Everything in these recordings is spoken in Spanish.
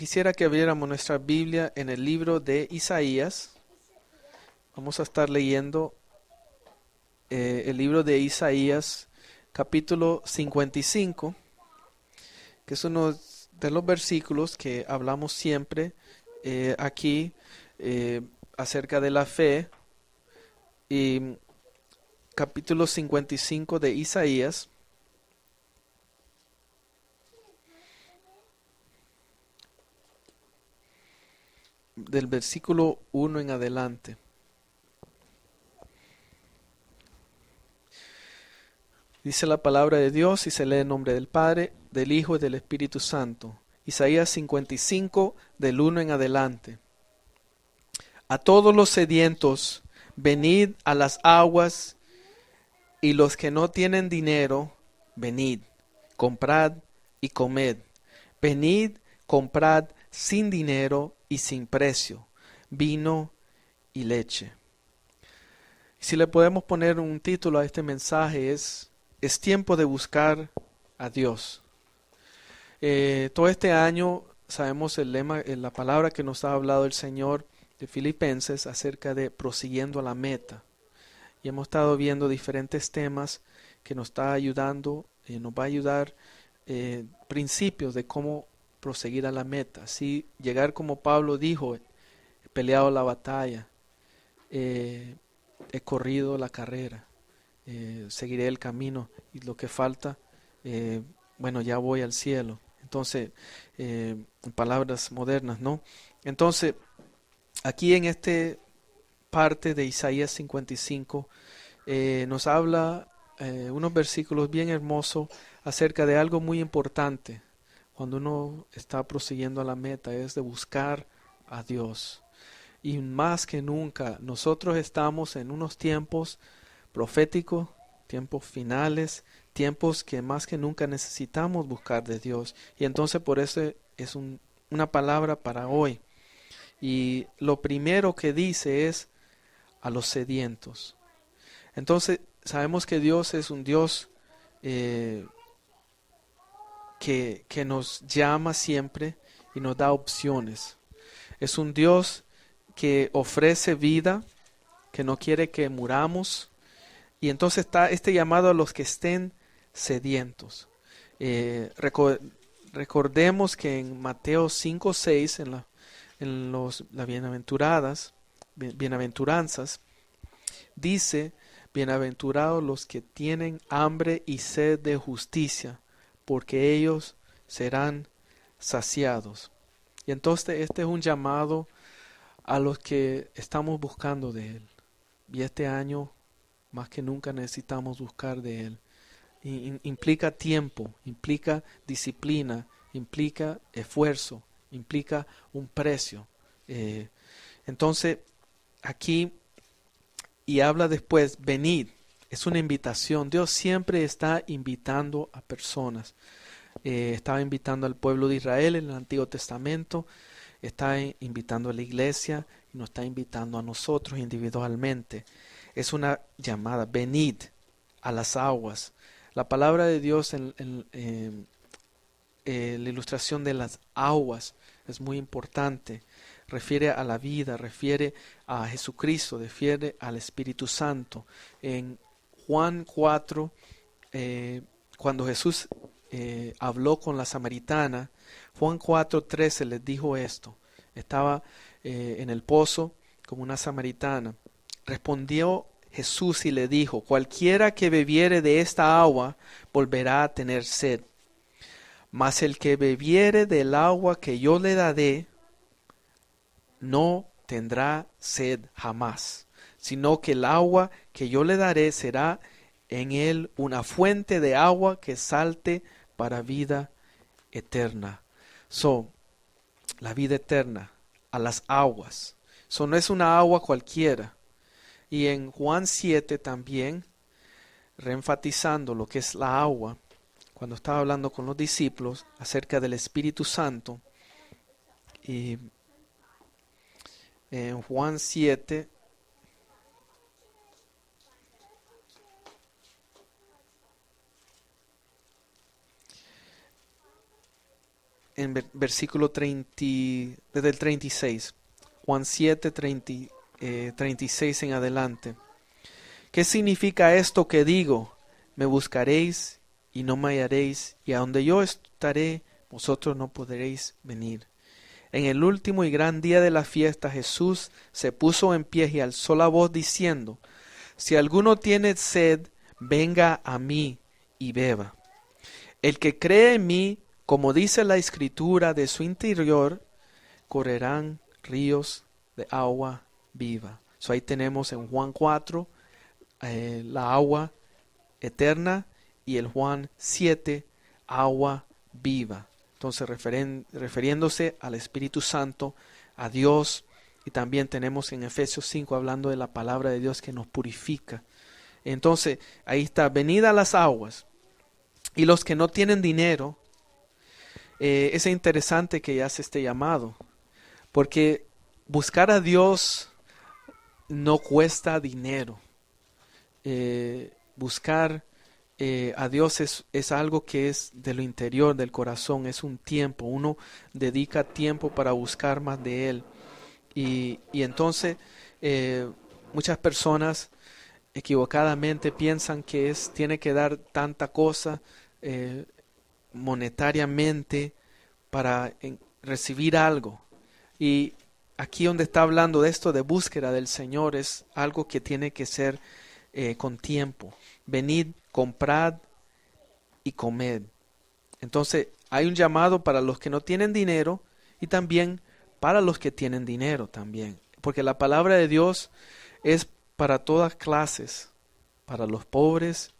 Quisiera que abriéramos nuestra Biblia en el libro de Isaías. Vamos a estar leyendo el libro de Isaías, capítulo 55, que es uno de los versículos que hablamos siempre aquí eh, acerca de la fe. Y capítulo 55 de Isaías, del versículo 1 en adelante. Dice la palabra de Dios y se lee en nombre del Padre, del Hijo y del Espíritu Santo. Isaías 55, del 1 en adelante. A todos los sedientos, venid a las aguas, y los que no tienen dinero, venid, comprad y comed. Venid, comprad sin dinero y sin precio, vino y leche. Si le podemos poner un título a este mensaje es tiempo de buscar a Dios. Todo este año sabemos el lema, la palabra que nos ha hablado el Señor de Filipenses acerca de prosiguiendo a la meta. Y hemos estado viendo diferentes temas que nos está ayudando, nos va a ayudar principios de cómo proseguir a la meta. Así llegar como Pablo dijo, he peleado la batalla, he corrido la carrera, seguiré el camino y lo que falta, bueno, ya voy al cielo. Entonces, en palabras modernas, ¿no? Entonces, aquí en este parte de Isaías 55 nos habla unos versículos bien hermosos acerca de algo muy importante cuando uno está prosiguiendo a la meta, es de buscar a Dios. Y más que nunca, nosotros estamos en unos tiempos proféticos, tiempos finales, tiempos que más que nunca necesitamos buscar de Dios. Y entonces por eso es una palabra para hoy. Y lo primero que dice es a los sedientos. Entonces sabemos que Dios es un Dios que nos llama siempre y nos da opciones. Es un Dios que ofrece vida, que no quiere que muramos. Y entonces está este llamado a los que estén sedientos. Recordemos que en Mateo 5:6, las bienaventuranzas, dice, bienaventurados los que tienen hambre y sed de justicia, porque ellos serán saciados. Y entonces este es un llamado a los que estamos buscando de Él. Y este año más que nunca necesitamos buscar de Él. Implica tiempo, implica disciplina, implica esfuerzo, implica un precio. Entonces, aquí, y habla después, venid, es una invitación. Dios siempre está invitando a personas. Estaba invitando al pueblo de Israel en el Antiguo Testamento, está invitando a la iglesia y nos está invitando a nosotros individualmente. Es una llamada, venid a las aguas. La palabra de Dios en la ilustración de las aguas es muy importante. Refiere a la vida, refiere a Jesucristo, refiere al Espíritu Santo. En Juan 4, cuando Jesús habló con la samaritana, Juan 4:13 les dijo esto. Estaba en el pozo como una samaritana. Respondió Jesús y le dijo, cualquiera que bebiere de esta agua volverá a tener sed. Mas el que bebiere del agua que yo le daré, no tendrá sed jamás, sino que el agua que yo le daré será en él una fuente de agua que salte para vida eterna. La vida eterna, a las aguas. No es una agua cualquiera. Y en Juan 7 también, reenfatizando lo que es la agua, cuando estaba hablando con los discípulos acerca del Espíritu Santo, y en Juan 7, en versículo 30, desde el 36. Juan 7, 36 en adelante. ¿Qué significa esto que digo? Me buscaréis y no me hallaréis, y a donde yo estaré, vosotros no podréis venir. En el último y gran día de la fiesta, Jesús se puso en pie y alzó la voz diciendo: si alguno tiene sed, venga a mí y beba. El que cree en mí, como dice la Escritura, de su interior correrán ríos de agua viva. Ahí tenemos en Juan 4 la agua eterna, y el Juan 7 agua viva. Entonces refiriéndose al Espíritu Santo, a Dios. Y también tenemos en Efesios 5 hablando de la palabra de Dios que nos purifica. Entonces ahí está: venid a las aguas. Y los que no tienen dinero, es interesante que hace este llamado, porque buscar a Dios no cuesta dinero. Buscar a Dios es algo que es de lo interior del corazón, es un tiempo. Uno dedica tiempo para buscar más de Él. Y entonces muchas personas equivocadamente piensan que tiene que dar tanta cosa monetariamente para recibir algo. Y aquí donde está hablando de esto de búsqueda del Señor, es algo que tiene que ser con tiempo. Venid, comprad y comed. Entonces hay un llamado para los que no tienen dinero y también para los que tienen dinero también. Porque la palabra de Dios es para todas clases, para los pobres,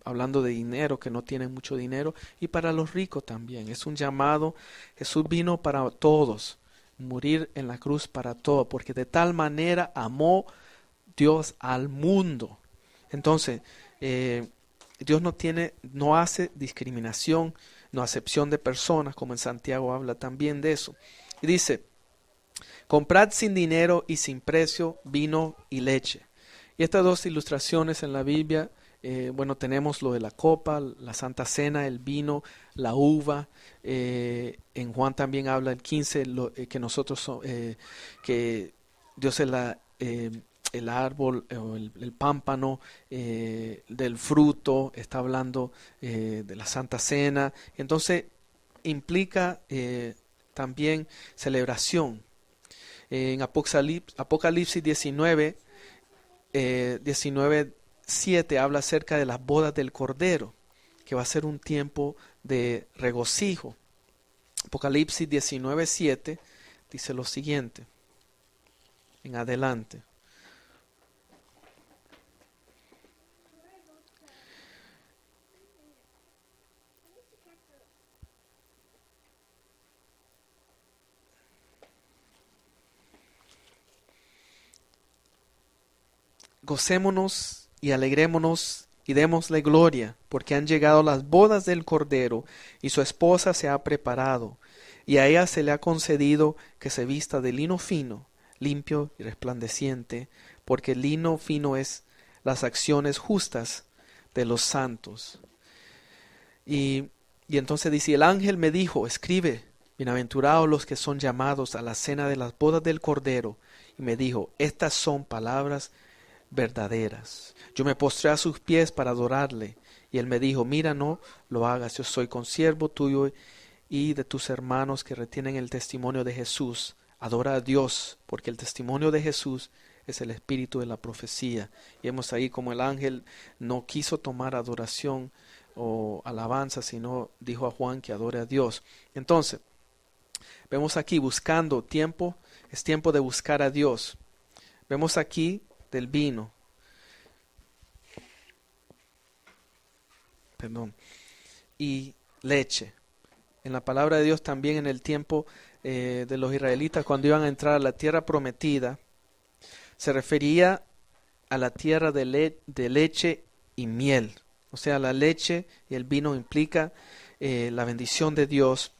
hablando de dinero, que no tienen mucho dinero, y para los ricos también. Es un llamado. Jesús vino para todos, morir en la cruz para todos, porque de tal manera amó Dios al mundo. Entonces, Dios no hace discriminación, no acepción de personas, como en Santiago habla también de eso. Y dice: comprad sin dinero y sin precio vino y leche. Y estas dos ilustraciones en la Biblia, tenemos lo de la copa, la Santa Cena, el vino, la uva. En Juan también habla el 15, que nosotros que Dios es el árbol, o el pámpano del fruto. Está hablando de la Santa Cena. Entonces implica también celebración. En Apocalipsis 19, 19:7 habla acerca de las bodas del Cordero, que va a ser un tiempo de regocijo. Apocalipsis 19:7 dice lo siguiente, en adelante: gocémonos y alegrémonos y démosle gloria, porque han llegado las bodas del Cordero, y su esposa se ha preparado, y a ella se le ha concedido que se vista de lino fino, limpio y resplandeciente, porque el lino fino es las acciones justas de los santos. Y entonces dice: el ángel me dijo: escribe, bienaventurados los que son llamados a la cena de las bodas del Cordero. Y me dijo: estas son palabras verdaderas. Yo me postré a sus pies para adorarle, y él me dijo: mira, no lo hagas, yo soy consiervo tuyo y de tus hermanos que retienen el testimonio de Jesús. Adora a Dios, porque el testimonio de Jesús es el espíritu de la profecía. Y vemos ahí como el ángel no quiso tomar adoración o alabanza, sino dijo a Juan que adore a Dios. Entonces vemos aquí buscando tiempo, es tiempo de buscar a Dios. Vemos aquí del vino, y leche. En la palabra de Dios también, en el tiempo de los israelitas, cuando iban a entrar a la tierra prometida, se refería a la tierra de leche y miel. O sea, la leche y el vino implica la bendición de Dios.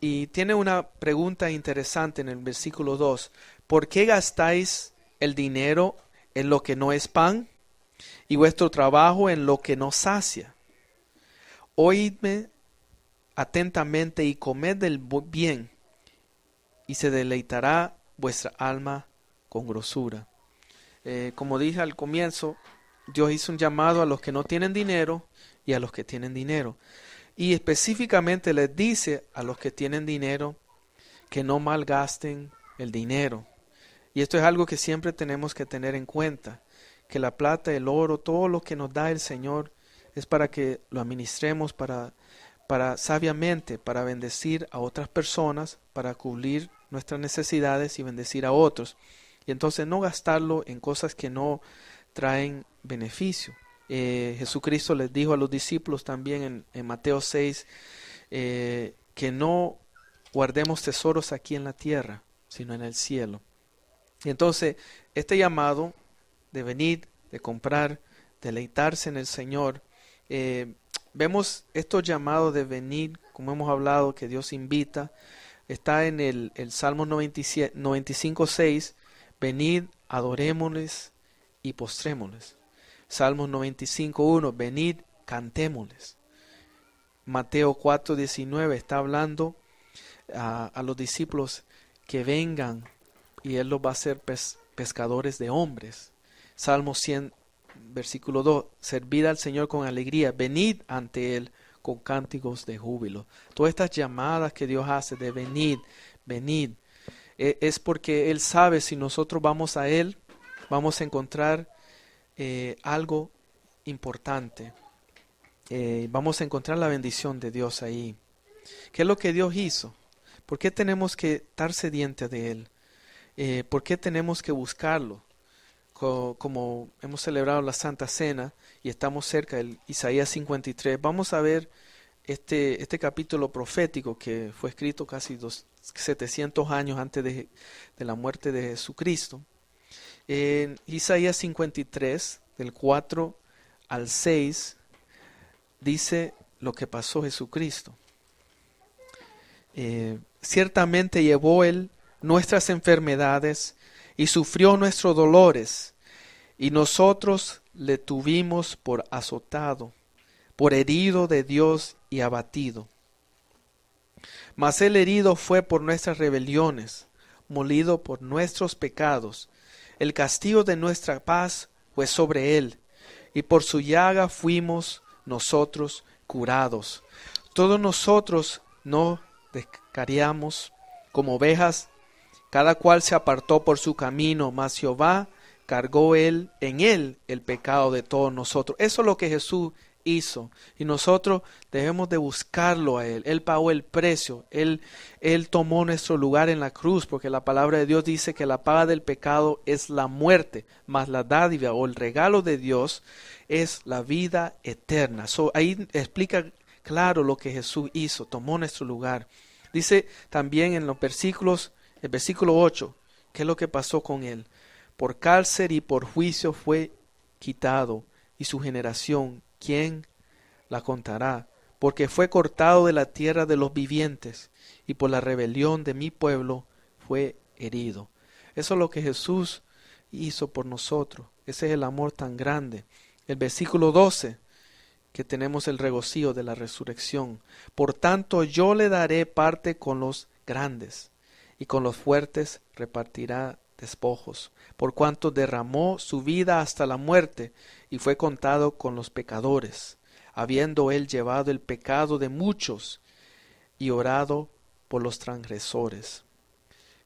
Y tiene una pregunta interesante en el versículo 2. ¿Por qué gastáis el dinero en lo que no es pan, y vuestro trabajo en lo que no sacia? Oídme atentamente y comed del bien, y se deleitará vuestra alma con grosura. Como dije al comienzo, Dios hizo un llamado a los que no tienen dinero y a los que tienen dinero. Y específicamente les dice a los que tienen dinero que no malgasten el dinero. Y esto es algo que siempre tenemos que tener en cuenta, que la plata, el oro, todo lo que nos da el Señor es para que lo administremos para sabiamente, para bendecir a otras personas, para cubrir nuestras necesidades y bendecir a otros. Y entonces no gastarlo en cosas que no traen beneficio. Jesucristo les dijo a los discípulos también en Mateo 6 que no guardemos tesoros aquí en la tierra, sino en el cielo. Y entonces este llamado de venir, de comprar, deleitarse en el Señor, vemos estos llamados de venir, como hemos hablado, que Dios invita. Está en el Salmo 95:6, venid, adorémosles y postrémosles. Salmos 95:1, venid, cantémosles. Mateo 4:19 está hablando a los discípulos que vengan y Él los va a hacer pescadores de hombres. Salmo 100, versículo 2, servid al Señor con alegría, venid ante Él con cánticos de júbilo. Todas estas llamadas que Dios hace de venid, venid, es porque Él sabe si nosotros vamos a Él, vamos a encontrar algo importante. Vamos a encontrar la bendición de Dios ahí. ¿Qué es lo que Dios hizo? ¿Por qué tenemos que estar sedientes de Él? ¿Por qué tenemos que buscarlo? Como hemos celebrado la Santa Cena y estamos cerca del Isaías 53, vamos a ver este capítulo profético que fue escrito casi 700 años antes de la muerte de Jesucristo. En Isaías 53, del 4 al 6, dice lo que pasó Jesucristo. Ciertamente llevó Él nuestras enfermedades y sufrió nuestros dolores, y nosotros le tuvimos por azotado, por herido de Dios y abatido. Mas el herido fue por nuestras rebeliones, molido por nuestros pecados. El castigo de nuestra paz fue sobre él, y por su llaga fuimos nosotros curados. Todos nosotros nos descarriamos como ovejas, cada cual se apartó por su camino, mas Jehová cargó en él el pecado de todos nosotros. Eso es lo que Jesús hizo, y nosotros debemos de buscarlo a Él. Él pagó el precio, Él tomó nuestro lugar en la cruz, porque la palabra de Dios dice que la paga del pecado es la muerte, mas la dádiva o el regalo de Dios es la vida eterna. Ahí explica claro lo que Jesús hizo, tomó nuestro lugar. Dice también en los versículos, el versículo 8, ¿qué es lo que pasó con Él? Por cárcel y por juicio fue quitado, y su generación, ¿quién la contará? Porque fue cortado de la tierra de los vivientes, y por la rebelión de mi pueblo fue herido. Eso es lo que Jesús hizo por nosotros. Ese es el amor tan grande. El versículo 12, que tenemos el regocijo de la resurrección. Por tanto yo le daré parte con los grandes, y con los fuertes repartirá despojos, por cuanto derramó su vida hasta la muerte, y fue contado con los pecadores, habiendo él llevado el pecado de muchos, y orado por los transgresores.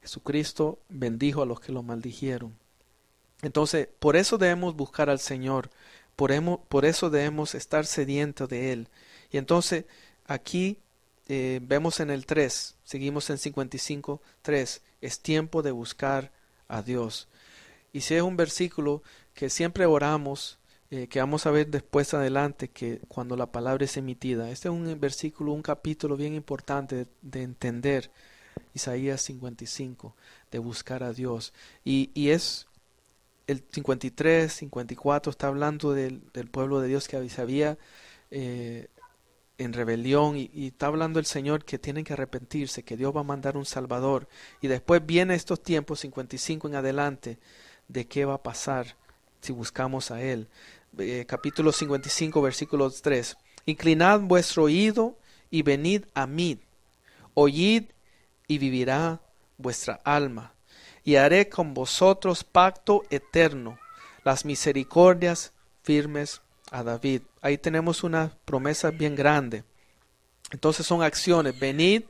Jesucristo bendijo a los que lo maldijeron. Entonces, por eso debemos buscar al Señor, por eso debemos estar sedientos de Él. Y entonces, aquí vemos en el 3, seguimos en 55:3, es tiempo de buscar a Dios. Y si es un versículo que siempre oramos, que vamos a ver después adelante, que cuando la palabra es emitida, este es un versículo, un capítulo bien importante de entender, Isaías 55, de buscar a Dios. Y es el 53, 54, está hablando del pueblo de Dios que se había en rebelión, y está hablando el Señor que tienen que arrepentirse, que Dios va a mandar un Salvador. Y después viene estos tiempos, 55 en adelante, de qué va a pasar si buscamos a Él. Capítulo 55, versículo 3. Inclinad vuestro oído y venid a mí. Oíd y vivirá vuestra alma. Y haré con vosotros pacto eterno, las misericordias firmes a David. Ahí tenemos una promesa bien grande. Entonces son acciones. Venid,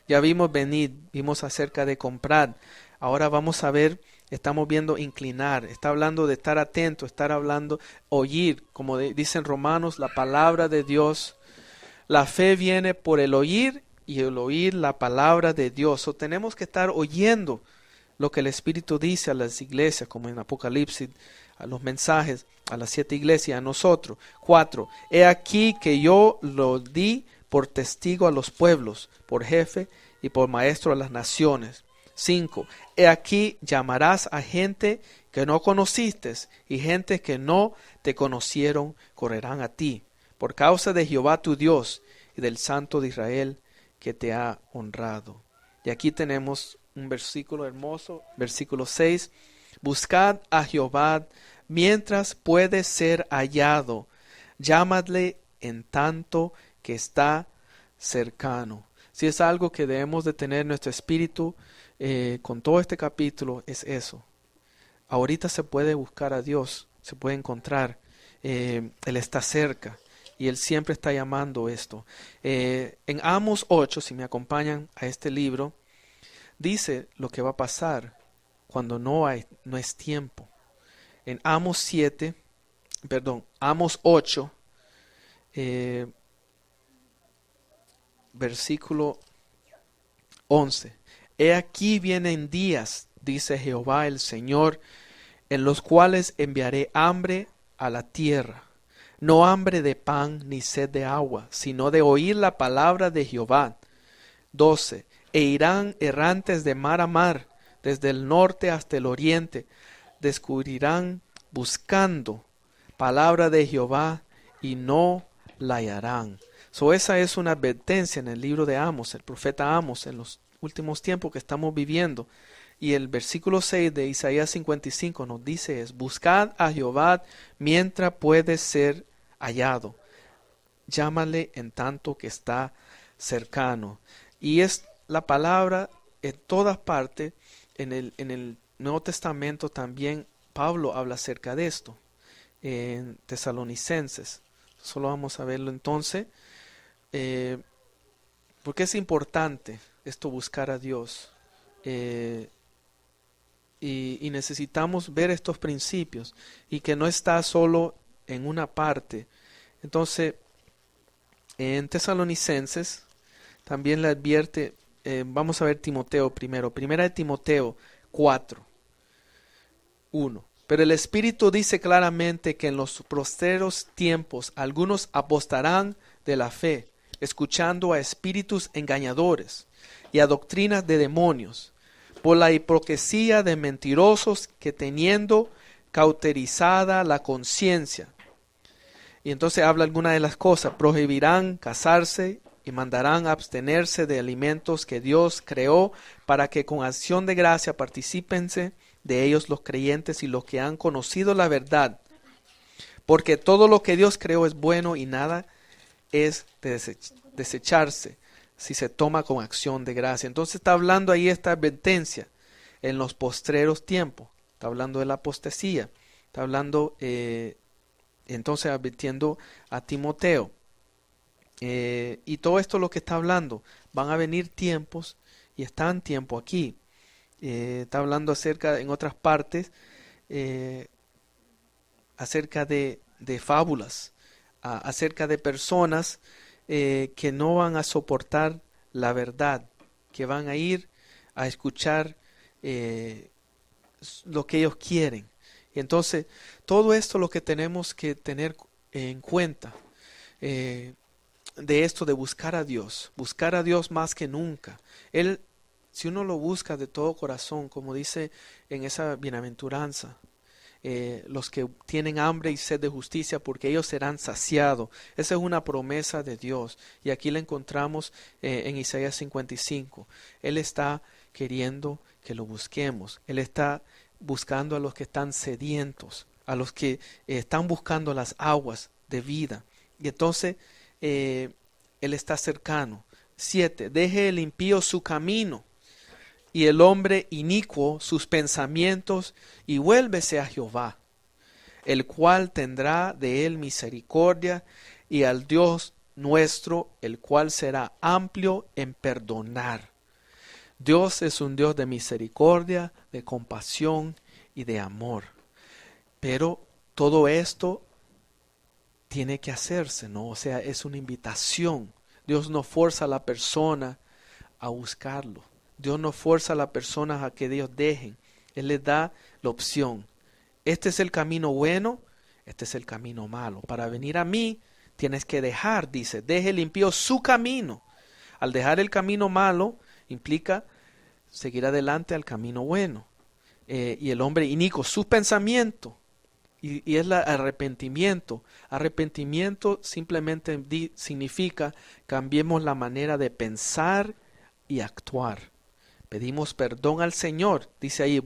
ya vimos venid, vimos acerca de comprar. Ahora vamos a ver, estamos viendo inclinar. Está hablando de estar atento, estar hablando, oír, como dicen Romanos, la palabra de Dios. La fe viene por el oír y el oír la palabra de Dios. O tenemos que estar oyendo lo que el Espíritu dice a las iglesias, como en Apocalipsis, a los mensajes, a las 7 iglesias, a nosotros. 4. He aquí que yo lo di por testigo a los pueblos, por jefe y por maestro a las naciones. 5. He aquí llamarás a gente que no conociste, y gente que no te conocieron correrán a ti, por causa de Jehová tu Dios y del Santo de Israel que te ha honrado. Y aquí tenemos un versículo hermoso, versículo 6. Buscad a Jehová mientras puede ser hallado, llamadle en tanto que está cercano. Si es algo que debemos de tener en nuestro espíritu con todo este capítulo, es eso. Ahorita se puede buscar a Dios, se puede encontrar. Él está cerca y Él siempre está llamando esto. En Amos 8, si me acompañan a este libro, dice lo que va a pasar cuando no es tiempo. En Amos 8, versículo 11. He aquí vienen días, dice Jehová el Señor, en los cuales enviaré hambre a la tierra, no hambre de pan ni sed de agua, sino de oír la palabra de Jehová. 12. E irán errantes de mar a mar, desde el norte hasta el oriente, descubrirán buscando palabra de Jehová y no la hallarán. Esa es una advertencia en el libro de Amos, el profeta Amos, en los últimos tiempos que estamos viviendo. Y el versículo 6 de Isaías 55 nos dice buscad a Jehová mientras puede ser hallado. Llámale en tanto que está cercano. Y es la palabra en todas partes. En el Nuevo Testamento también Pablo habla acerca de esto. En Tesalonicenses. Solo vamos a verlo entonces. Porque es importante esto, buscar a Dios. Y necesitamos ver estos principios y que no está solo en una parte. Entonces, en Tesalonicenses también le advierte, vamos a ver Timoteo primero, primera de Timoteo 4, 1. Pero el Espíritu dice claramente que en los postreros tiempos algunos apostarán de la fe, escuchando a espíritus engañadores y a doctrinas de demonios, por la hipocresía de mentirosos que teniendo cauterizada la conciencia. Y entonces habla alguna de las cosas. Prohibirán casarse y mandarán abstenerse de alimentos que Dios creó para que con acción de gracia participense de ellos los creyentes y los que han conocido la verdad. Porque todo lo que Dios creó es bueno y nada es de desecharse si se toma con acción de gracia. Entonces está hablando ahí esta advertencia en los postreros tiempos. Está hablando de la apostasía. Está hablando, entonces advirtiendo a Timoteo. Y todo esto lo que está hablando. Van a venir tiempos y están tiempo aquí. Está hablando acerca, en otras partes, acerca de fábulas, acerca de personas que no van a soportar la verdad, que van a ir a escuchar lo que ellos quieren. Y entonces, todo esto es lo que tenemos que tener en cuenta, de esto de buscar a Dios más que nunca. Él, si uno lo busca de todo corazón, como dice en esa bienaventuranza, los que tienen hambre y sed de justicia, porque ellos serán saciados. Esa es una promesa de Dios. Y aquí la encontramos en Isaías 55. Él está queriendo que lo busquemos. Él está buscando a los que están sedientos, a los que están buscando las aguas de vida. Y entonces, Él está cercano. 7. Deje el impío su camino y el hombre inicuo sus pensamientos, y vuélvese a Jehová, el cual tendrá de él misericordia, y al Dios nuestro, el cual será amplio en perdonar. Dios es un Dios de misericordia, de compasión y de amor. Pero todo esto tiene que hacerse, ¿no? O sea, es una invitación. Dios no fuerza a la persona a buscarlo. Dios no fuerza a las personas a que Dios dejen. Él les da la opción. Este es el camino bueno, este es el camino malo. Para venir a mí tienes que dejar, dice, deje el impío su camino. Al dejar el camino malo implica seguir adelante al camino bueno. Y el hombre inicuo, su pensamiento. Y es el arrepentimiento. Arrepentimiento simplemente significa cambiemos la manera de pensar y actuar. Pedimos perdón al Señor. Dice ahí,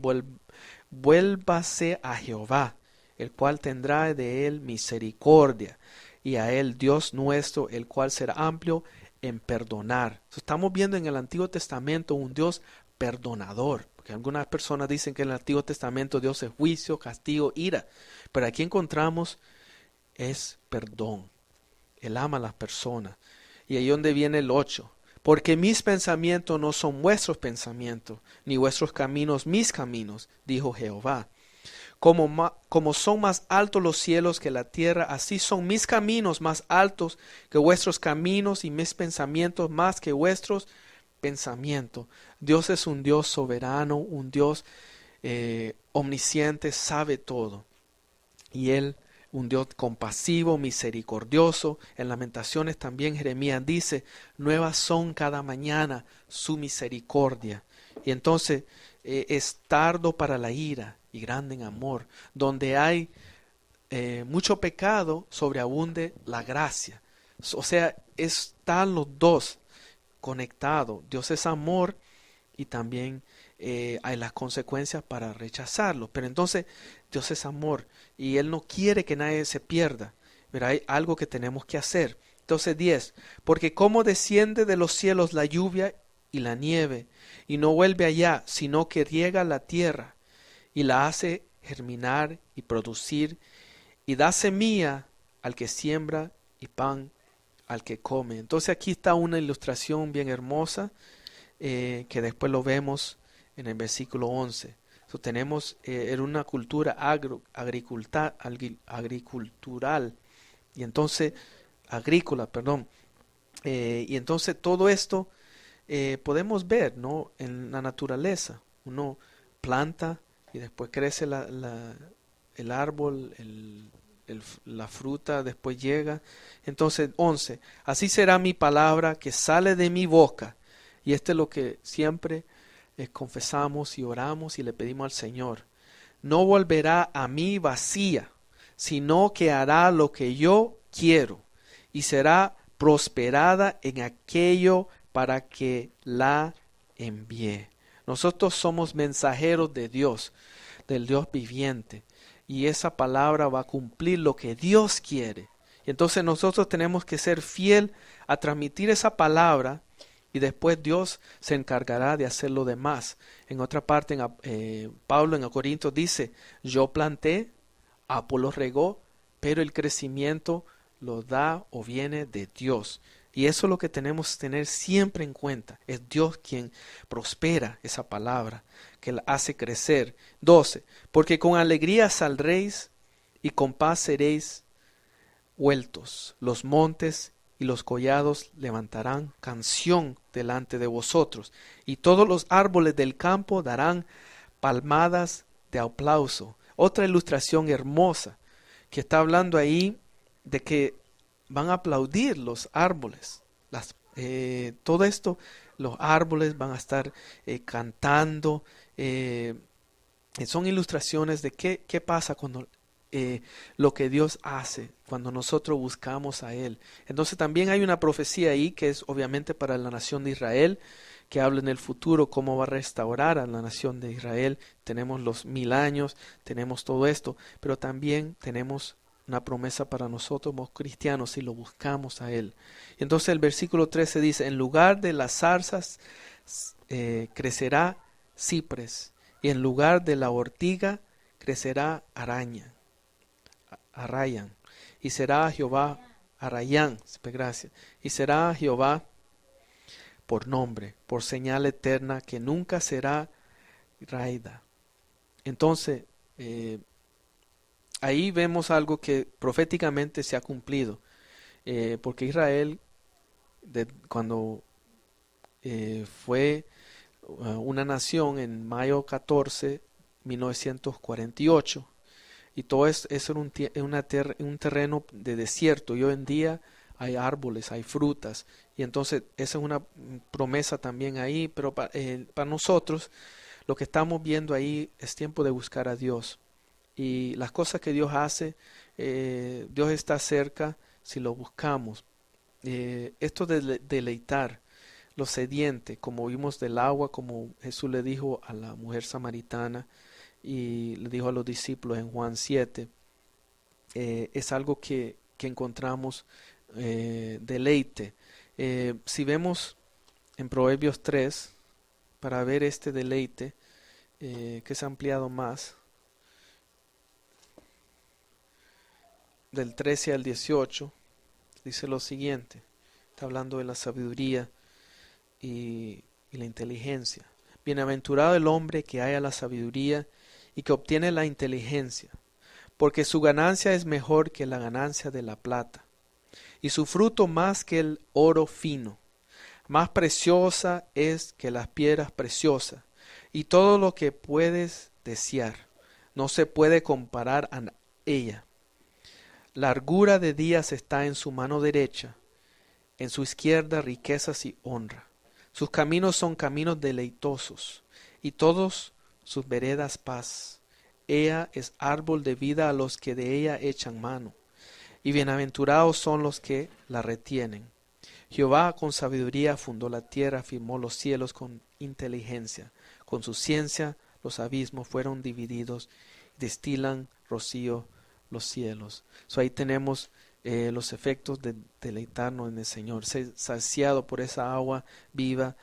vuélvase a Jehová, el cual tendrá de él misericordia, y a él Dios nuestro, el cual será amplio en perdonar. Estamos viendo en el Antiguo Testamento un Dios perdonador. Porque algunas personas dicen que en el Antiguo Testamento Dios es juicio, castigo, ira. Pero aquí encontramos es perdón. Él ama a las personas. Y ahí donde viene el 8. Porque mis pensamientos no son vuestros pensamientos, ni vuestros caminos mis caminos, dijo Jehová. Como son más altos los cielos que la tierra, así son mis caminos más altos que vuestros caminos, y mis pensamientos más que vuestros pensamientos. Dios es un Dios soberano, un Dios omnisciente, sabe todo. Y Él, un Dios compasivo, misericordioso. En Lamentaciones también Jeremías dice, nuevas son cada mañana su misericordia. Y entonces es tardo para la ira y grande en amor. Donde hay mucho pecado, sobreabunde la gracia. O sea, están los dos conectados. Dios es amor y también hay las consecuencias para rechazarlo. Pero entonces Dios es amor y Él no quiere que nadie se pierda. Pero hay algo que tenemos que hacer. Entonces 10. Porque como desciende de los cielos la lluvia y la nieve, y no vuelve allá, sino que riega la tierra, y la hace germinar y producir, y da semilla al que siembra y pan al que come. Entonces aquí está una ilustración bien hermosa, que después lo vemos en el versículo 11. Tenemos en una cultura agricultural, y entonces agrícola, perdón. Y entonces todo esto podemos ver, ¿no? En la naturaleza. Uno planta y después crece el árbol, la fruta, después llega. Entonces 11. Así será mi palabra que sale de mi boca. Y esto es lo que siempre confesamos y oramos y le pedimos al Señor. No volverá a mí vacía, sino que hará lo que yo quiero, y será prosperada en aquello para que la envíe. Nosotros somos mensajeros de Dios, del Dios viviente, y esa palabra va a cumplir lo que Dios quiere. Y entonces nosotros tenemos que ser fiel a transmitir esa palabra, y después Dios se encargará de hacer lo demás. En otra parte, Pablo en Corintios dice, yo planté, Apolos regó, pero el crecimiento lo da o viene de Dios. Y eso es lo que tenemos que tener siempre en cuenta. Es Dios quien prospera esa palabra, que la hace crecer. 12. Porque con alegría saldréis y con paz seréis vueltos. Los montes y los collados levantarán canción delante de vosotros, y todos los árboles del campo darán palmadas de aplauso. Otra ilustración hermosa que está hablando ahí de que van a aplaudir los árboles. Todo esto, los árboles van a estar cantando. Son ilustraciones de qué pasa cuando lo que Dios hace cuando nosotros buscamos a Él. Entonces también hay una profecía ahí que es obviamente para la nación de Israel, que habla en el futuro cómo va a restaurar a la nación de Israel. Tenemos los 1000 años, tenemos todo esto, pero también tenemos una promesa para nosotros como cristianos si lo buscamos a Él. Y entonces el versículo 13 dice, en lugar de las zarzas crecerá cipres, y en lugar de la ortiga crecerá arrayán, y será Jehová arrayán, gracias, y será Jehová por nombre, por señal eterna que nunca será raída. Entonces, ahí vemos algo que proféticamente se ha cumplido, porque Israel, cuando fue una nación en mayo 14, 1948, y todo eso era un terreno de desierto, y hoy en día hay árboles, hay frutas, y entonces esa es una promesa también ahí, pero para nosotros lo que estamos viendo ahí es tiempo de buscar a Dios. Y las cosas que Dios hace, Dios está cerca si lo buscamos. Esto de deleitar lo sediente, como vimos del agua, como Jesús le dijo a la mujer samaritana y le dijo a los discípulos en Juan 7, es algo que encontramos deleite. Si vemos en Proverbios 3, para ver este deleite, que es ampliado más, del 13 al 18, dice lo siguiente, está hablando de la sabiduría y la inteligencia. Bienaventurado el hombre que haya la sabiduría y que obtiene la inteligencia, porque su ganancia es mejor que la ganancia de la plata, y su fruto más que el oro fino. Más preciosa es que las piedras preciosas, y todo lo que puedes desear no se puede comparar a ella. Largura de días está en su mano derecha, en su izquierda riquezas y honra. Sus caminos son caminos deleitosos, y todos sus veredas paz. Ella es árbol de vida a los que de ella echan mano, y bienaventurados son los que la retienen. Jehová con sabiduría fundó la tierra, firmó los cielos con inteligencia. Con su ciencia los abismos fueron divididos, destilan rocío los cielos. Ahí tenemos los efectos de deleitarnos en el Señor, ser saciado por esa agua viva,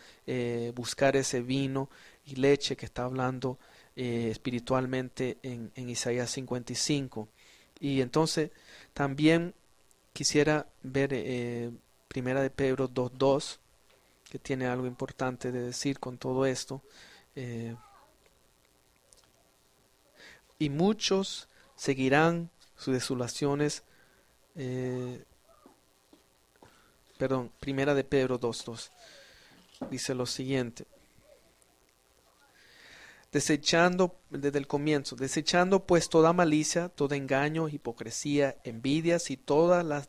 buscar ese vino y leche que está hablando espiritualmente en Isaías 55. Y entonces también quisiera ver Primera de Pedro 2:2, que tiene algo importante de decir con todo esto. Y muchos seguirán sus desolaciones. Primera de Pedro 2:2 dice lo siguiente. Desechando, desde el comienzo, desechando pues toda malicia, todo engaño, hipocresía, envidias y todas las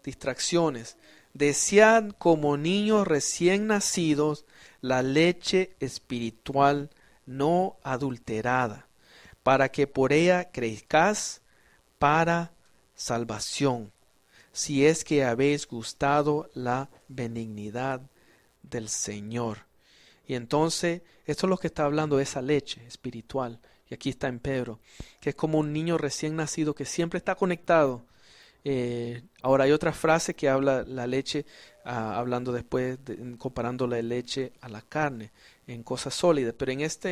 distracciones, desead como niños recién nacidos la leche espiritual no adulterada, para que por ella crezcáis para salvación, si es que habéis gustado la benignidad del Señor. Y entonces, esto es lo que está hablando de esa leche espiritual, y aquí está en Pedro, que es como un niño recién nacido que siempre está conectado. Ahora hay otra frase que habla la leche, hablando después, comparando la leche a la carne, en cosas sólidas, pero en esta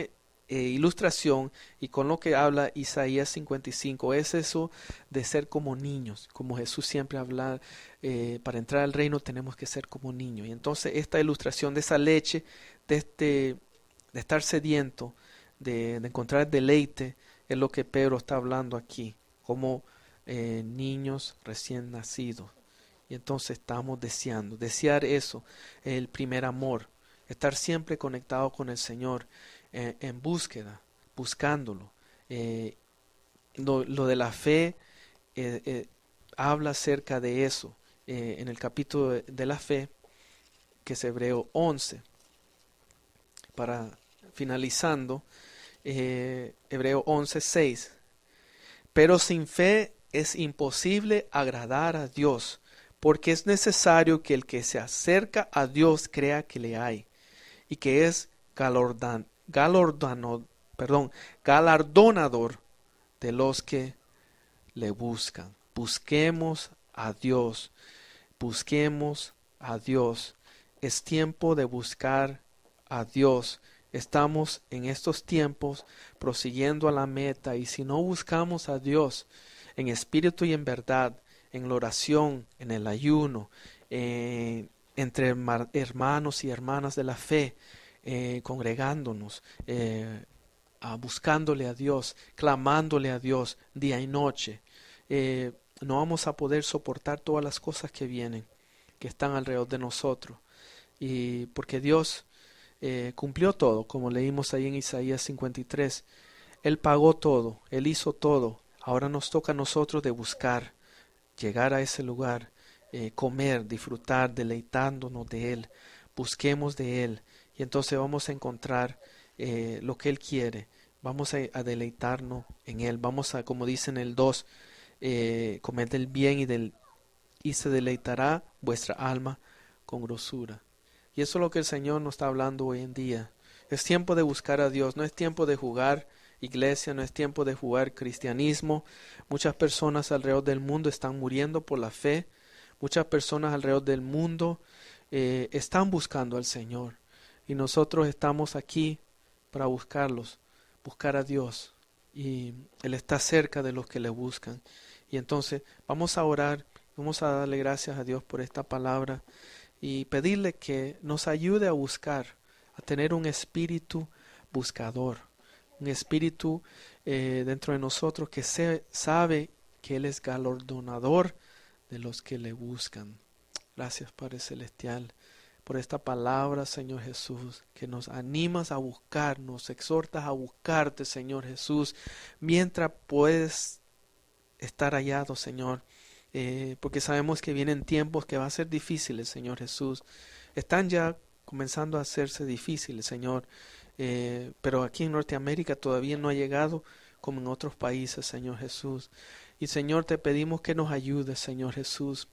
ilustración y con lo que habla Isaías 55, es eso de ser como niños, como Jesús siempre habla, para entrar al reino tenemos que ser como niños. Y entonces esta ilustración de esa leche, de estar sediento, de encontrar deleite, es lo que Pedro está hablando aquí, como niños recién nacidos. Y entonces estamos desear eso, el primer amor, estar siempre conectado con el Señor, en búsqueda, buscándolo. Lo de la fe habla acerca de eso en el capítulo de la fe, que es Hebreo 11. Para finalizando, Hebreo 11:6. Pero sin fe es imposible agradar a Dios, porque es necesario que el que se acerca a Dios crea que le hay, y que es galardonador de los que le buscan. Busquemos a Dios. Busquemos a Dios. Es tiempo de buscar a Dios. Estamos en estos tiempos prosiguiendo a la meta, y si no buscamos a Dios en espíritu y en verdad, en la oración, en el ayuno, entre hermanos y hermanas de la fe, congregándonos, buscándole a Dios, clamándole a Dios día y noche, no vamos a poder soportar todas las cosas que vienen, que están alrededor de nosotros. Y porque Dios cumplió todo, como leímos ahí en Isaías 53. Él pagó todo, Él hizo todo. Ahora nos toca a nosotros de buscar, llegar a ese lugar, comer, disfrutar, deleitándonos de Él. Busquemos de Él, y entonces vamos a encontrar lo que Él quiere. Vamos a deleitarnos en Él. Vamos a, como dice en el 2, comer del bien y se deleitará vuestra alma con grosura. Y eso es lo que el Señor nos está hablando hoy en día. Es tiempo de buscar a Dios, no es tiempo de jugar iglesia, no es tiempo de jugar cristianismo. Muchas personas alrededor del mundo están muriendo por la fe. Muchas personas alrededor del mundo están buscando al Señor. Y nosotros estamos aquí para buscarlos, buscar a Dios. Y Él está cerca de los que le buscan. Y entonces vamos a orar, vamos a darle gracias a Dios por esta palabra y pedirle que nos ayude a buscar, a tener un espíritu buscador, un espíritu dentro de nosotros que sabe que Él es galardonador de los que le buscan. Gracias, Padre Celestial, por esta palabra, Señor Jesús, que nos animas a buscar, nos exhortas a buscarte, Señor Jesús, mientras puedes estar hallado, Señor. Porque sabemos que vienen tiempos que van a ser difíciles, Señor Jesús. Están ya comenzando a hacerse difíciles, Señor. Pero aquí en Norteamérica todavía no ha llegado como en otros países, Señor Jesús. Y Señor, te pedimos que nos ayudes, Señor Jesús,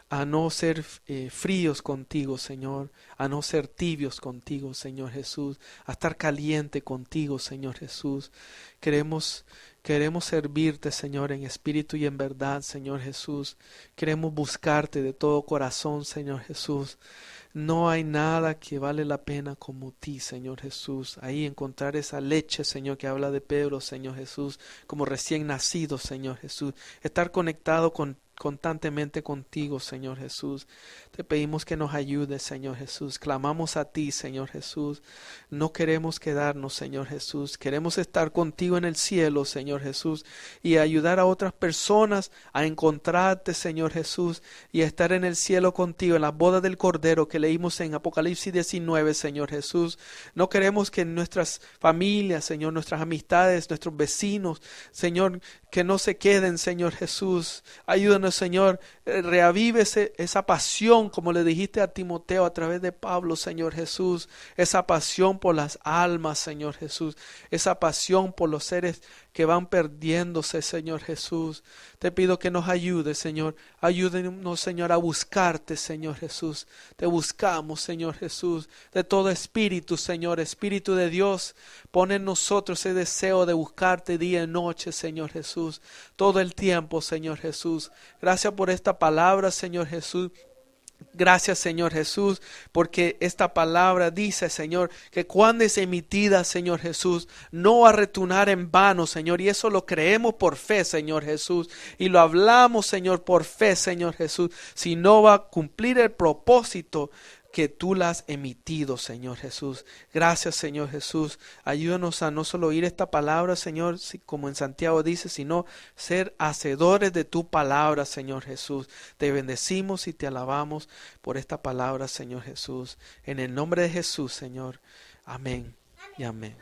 a no ser fríos contigo, Señor, a no ser tibios contigo, Señor Jesús, a estar caliente contigo, Señor Jesús. Queremos servirte, Señor, en espíritu y en verdad, Señor Jesús. Queremos buscarte de todo corazón, Señor Jesús. No hay nada que vale la pena como ti, Señor Jesús. Ahí encontrar esa leche, Señor, que habla de Pedro, Señor Jesús, como recién nacido, Señor Jesús. Estar conectado constantemente contigo, Señor Jesús. Te pedimos que nos ayudes, Señor Jesús. Clamamos a ti, Señor Jesús. No queremos quedarnos, Señor Jesús. Queremos estar contigo en el cielo, Señor Jesús, y ayudar a otras personas a encontrarte, Señor Jesús, y a estar en el cielo contigo, en la boda del Cordero que leímos en Apocalipsis 19, Señor Jesús. No queremos que nuestras familias, Señor, nuestras amistades, nuestros vecinos, Señor, que no se queden, Señor Jesús. Ayúdanos, Señor, reavive esa pasión, como le dijiste a Timoteo a través de Pablo, Señor Jesús, esa pasión por las almas, Señor Jesús, esa pasión por los seres que van perdiéndose, Señor Jesús. Te pido que nos ayudes, Señor. Ayúdenos, Señor, a buscarte, Señor Jesús. Te buscamos, Señor Jesús, de todo espíritu, Señor, Espíritu de Dios. Pon en nosotros ese deseo de buscarte día y noche, Señor Jesús, todo el tiempo, Señor Jesús. Gracias por esta palabra, Señor Jesús. Gracias, Señor Jesús, porque esta palabra dice, Señor, que cuando es emitida, Señor Jesús, no va a retornar en vano, Señor, y eso lo creemos por fe, Señor Jesús, y lo hablamos, Señor, por fe, Señor Jesús, si no va a cumplir el propósito que tú la has emitido, Señor Jesús. Gracias, Señor Jesús. Ayúdanos a no solo oír esta palabra, Señor, como en Santiago dice, sino ser hacedores de tu palabra, Señor Jesús. Te bendecimos y te alabamos por esta palabra, Señor Jesús. En el nombre de Jesús, Señor. Amén y amén.